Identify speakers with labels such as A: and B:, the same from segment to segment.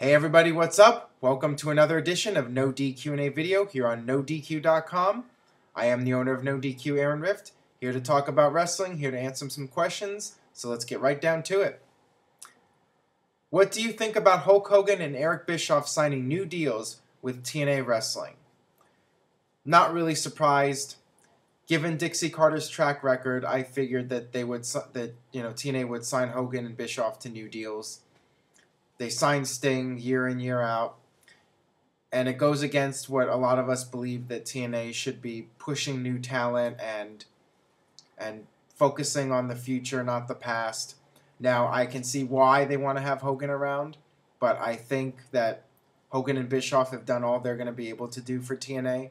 A: Hey everybody, what's up? Welcome to another edition of NoDQ&A video here on NoDQ.com. I am the owner of NoDQ, Aaron Rift, here to talk about wrestling, here to answer some questions, so let's get right down to it. What do you think about Hulk Hogan and Eric Bischoff signing new deals with TNA Wrestling? Not really surprised. Given Dixie Carter's track record, I figured that TNA would sign Hogan and Bischoff to new deals. They sign Sting year in, year out. And it goes against what a lot of us believe, that TNA should be pushing new talent and focusing on the future, not the past. Now, I can see why they want to have Hogan around, but I think that Hogan and Bischoff have done all they're going to be able to do for TNA.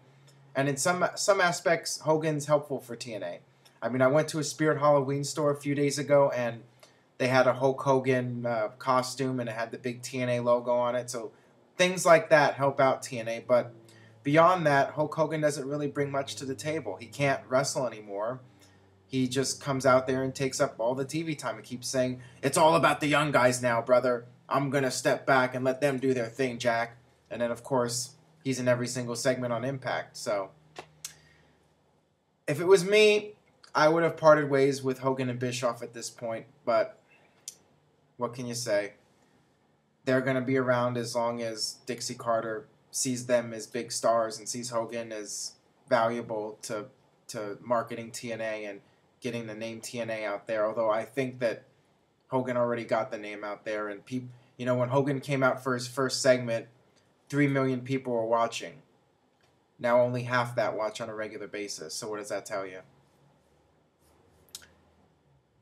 A: And in some aspects, Hogan's helpful for TNA. I mean, I went to a Spirit Halloween store a few days ago, and they had a Hulk Hogan costume, and it had the big TNA logo on it. So things like that help out TNA. But beyond that, Hulk Hogan doesn't really bring much to the table. He can't wrestle anymore. He just comes out there and takes up all the TV time. He keeps saying, "It's all about the young guys now, brother. I'm going to step back and let them do their thing, Jack." And then, of course, he's in every single segment on Impact. So if it was me, I would have parted ways with Hogan and Bischoff at this point. But what can you say? They're going to be around as long as Dixie Carter sees them as big stars and sees Hogan as valuable to marketing TNA and getting the name TNA out there. Although I think that Hogan already got the name out there. And when Hogan came out for his first segment, 3 million people were watching. Now only half that watch on a regular basis. So what does that tell you?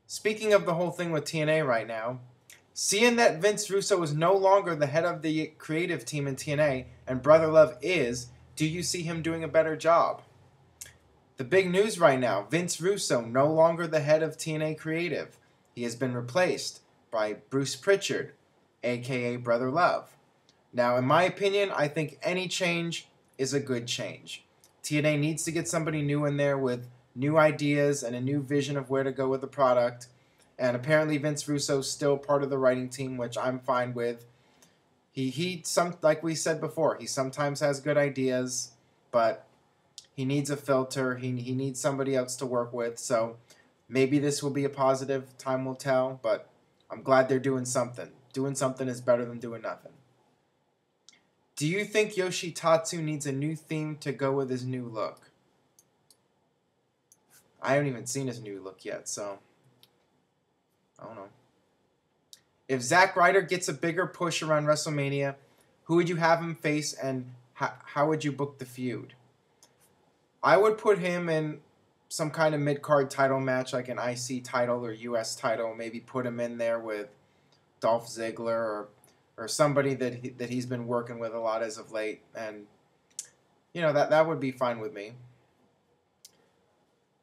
A: Speaking of the whole thing with TNA right now, seeing that Vince Russo is no longer the head of the creative team in TNA and Brother Love is, do you see him doing a better job? The big news right now, Vince Russo no longer the head of TNA Creative. He has been replaced by Bruce Pritchard, aka Brother Love. Now, in my opinion, I think any change is a good change. TNA needs to get somebody new in there with new ideas and a new vision of where to go with the product. And apparently Vince Russo's still part of the writing team, which I'm fine with. Like we said before, he sometimes has good ideas, but he needs a filter. He needs somebody else to work with. So maybe this will be a positive. Time will tell, but I'm glad they're doing something. Doing something is better than doing nothing. Do you think Yoshitatsu needs a new theme to go with his new look? I haven't even seen his new look yet, so I don't know. If Zack Ryder gets a bigger push around WrestleMania, who would you have him face, and how would you book the feud? I would put him in some kind of mid-card title match, like an IC title or US title. Maybe put him in there with Dolph Ziggler or somebody that he's been working with a lot as of late, and that would be fine with me.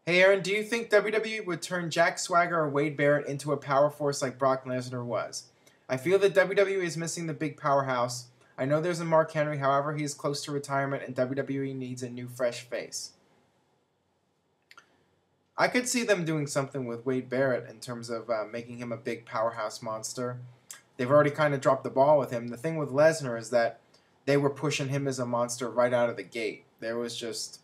A: Hey Aaron, do you think WWE would turn Jack Swagger or Wade Barrett into a power force like Brock Lesnar was? I feel that WWE is missing the big powerhouse. I know there's a Mark Henry, however, he is close to retirement and WWE needs a new fresh face. I could see them doing something with Wade Barrett in terms of making him a big powerhouse monster. They've already kind of dropped the ball with him. The thing with Lesnar is that they were pushing him as a monster right out of the gate. There was just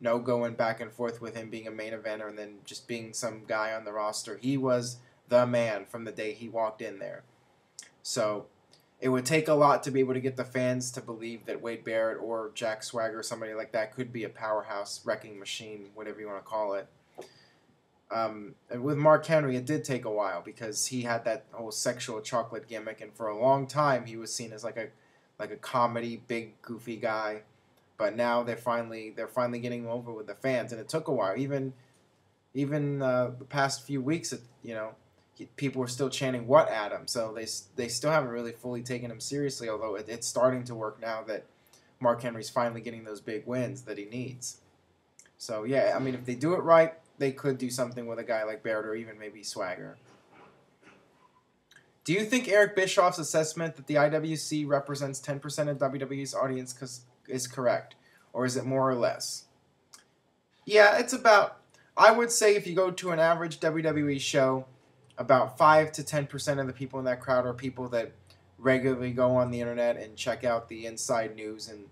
A: no going back and forth with him being a main eventer and then just being some guy on the roster. He was the man from the day he walked in there. So it would take a lot to be able to get the fans to believe that Wade Barrett or Jack Swagger or somebody like that could be a powerhouse wrecking machine, whatever you want to call it. And with Mark Henry, it did take a while because he had that whole sexual chocolate gimmick, and for a long time he was seen as like a comedy, big, goofy guy. But now they're finally getting over with the fans, and it took a while. Even the past few weeks, people were still chanting "What Adam?" So they still haven't really fully taken him seriously. Although it's starting to work now that Mark Henry's finally getting those big wins that he needs. So yeah, I mean, if they do it right, they could do something with a guy like Barrett or even maybe Swagger. Do you think Eric Bischoff's assessment that the IWC represents 10% of WWE's audience is correct? Or is it more or less? Yeah, it's about, I would say if you go to an average WWE show, about 5 to 10% of the people in that crowd are people that regularly go on the internet and check out the inside news and,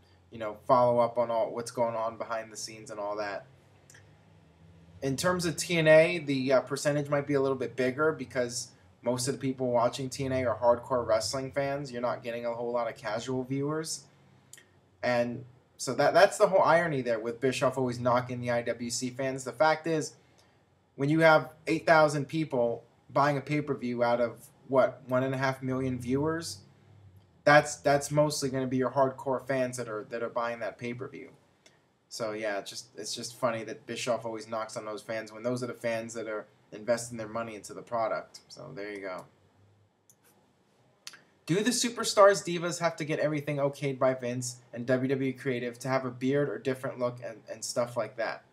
A: follow up on all what's going on behind the scenes and all that. In terms of TNA, the percentage might be a little bit bigger because most of the people watching TNA are hardcore wrestling fans. You're not getting a whole lot of casual viewers. And so that's the whole irony there with Bischoff always knocking the IWC fans. The fact is, when you have 8,000 people buying a pay-per-view out of, 1.5 million viewers, that's mostly going to be your hardcore fans that are buying that pay-per-view. So yeah, it's just funny that Bischoff always knocks on those fans when those are the fans that are investing their money into the product. So there you go. Do the superstars divas have to get everything okayed by Vince and WWE Creative to have a beard or different look and stuff like that?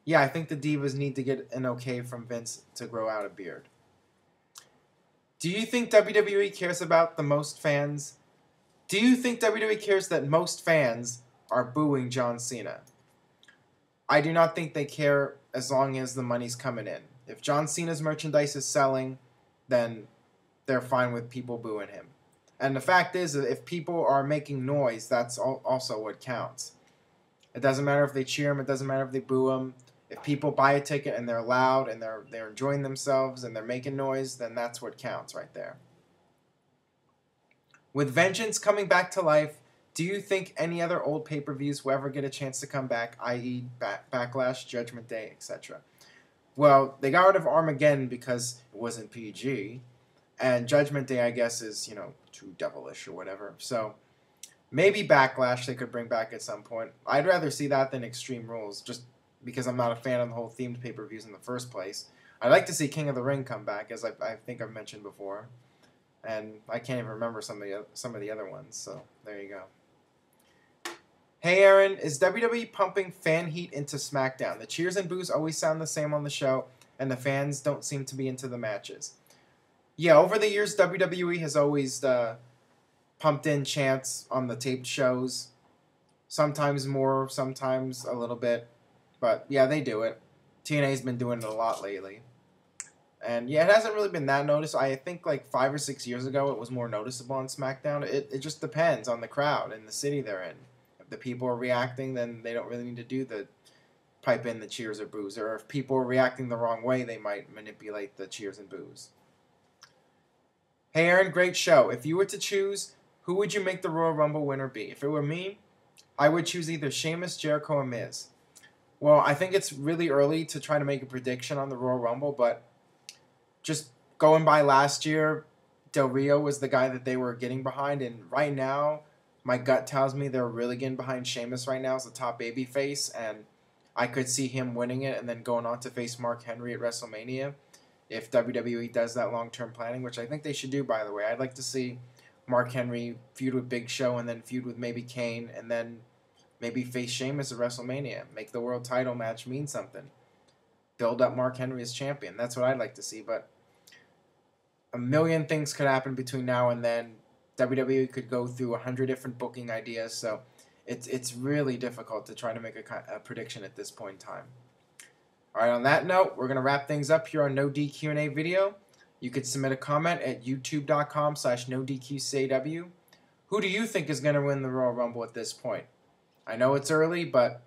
A: Yeah, I think the divas need to get an okay from Vince to grow out a beard. Do you think WWE cares about the most fans? Do you think WWE cares that most fans are booing John Cena? I do not think they care as long as the money's coming in. If John Cena's merchandise is selling, then they're fine with people booing him. And the fact is, if people are making noise, that's also what counts. It doesn't matter if they cheer him. It doesn't matter if they boo him. If people buy a ticket and they're loud and they're enjoying themselves and they're making noise, then that's what counts right there. With Vengeance coming back to life, do you think any other old pay-per-views will ever get a chance to come back, i.e. Backlash, Judgment Day, etc.? Well, they got rid of Armageddon because it wasn't PG. And Judgment Day, I guess, is, too devilish or whatever. So maybe Backlash they could bring back at some point. I'd rather see that than Extreme Rules, just because I'm not a fan of the whole themed pay-per-views in the first place. I'd like to see King of the Ring come back, as I think I've mentioned before. And I can't even remember some of the other ones, so there you go. Hey Aaron, is WWE pumping fan heat into SmackDown? The cheers and boos always sound the same on the show, and the fans don't seem to be into the matches. Yeah, over the years, WWE has always pumped in chants on the taped shows. Sometimes more, sometimes a little bit. But, yeah, they do it. TNA's been doing it a lot lately. And, yeah, it hasn't really been that noticeable. I think, 5 or 6 years ago, it was more noticeable on SmackDown. It just depends on the crowd and the city they're in. If the people are reacting, then they don't really need to do the pipe in the cheers or boos. Or if people are reacting the wrong way, they might manipulate the cheers and boos. Hey Aaron, great show. If you were to choose, who would you make the Royal Rumble winner be? If it were me, I would choose either Sheamus, Jericho, or Miz. Well, I think it's really early to try to make a prediction on the Royal Rumble, but just going by last year, Del Rio was the guy that they were getting behind, and right now, my gut tells me they're really getting behind Sheamus right now as the top babyface, and I could see him winning it and then going on to face Mark Henry at WrestleMania. If WWE does that long-term planning, which I think they should do, by the way. I'd like to see Mark Henry feud with Big Show and then feud with maybe Kane and then maybe face Sheamus at WrestleMania. Make the world title match mean something. Build up Mark Henry as champion. That's what I'd like to see, but a million things could happen between now and then. WWE could go through 100 different booking ideas, so it's really difficult to try to make a prediction at this point in time. Alright, on that note, we're going to wrap things up here on NoDQ&A video. You could submit a comment at youtube.com/NoDQCAW. Who do you think is going to win the Royal Rumble at this point? I know it's early, but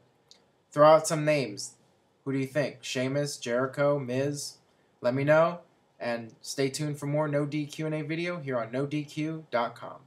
A: throw out some names. Who do you think? Sheamus, Jericho, Miz? Let me know. And stay tuned for more NoDQ&A video here on NoDQ.com.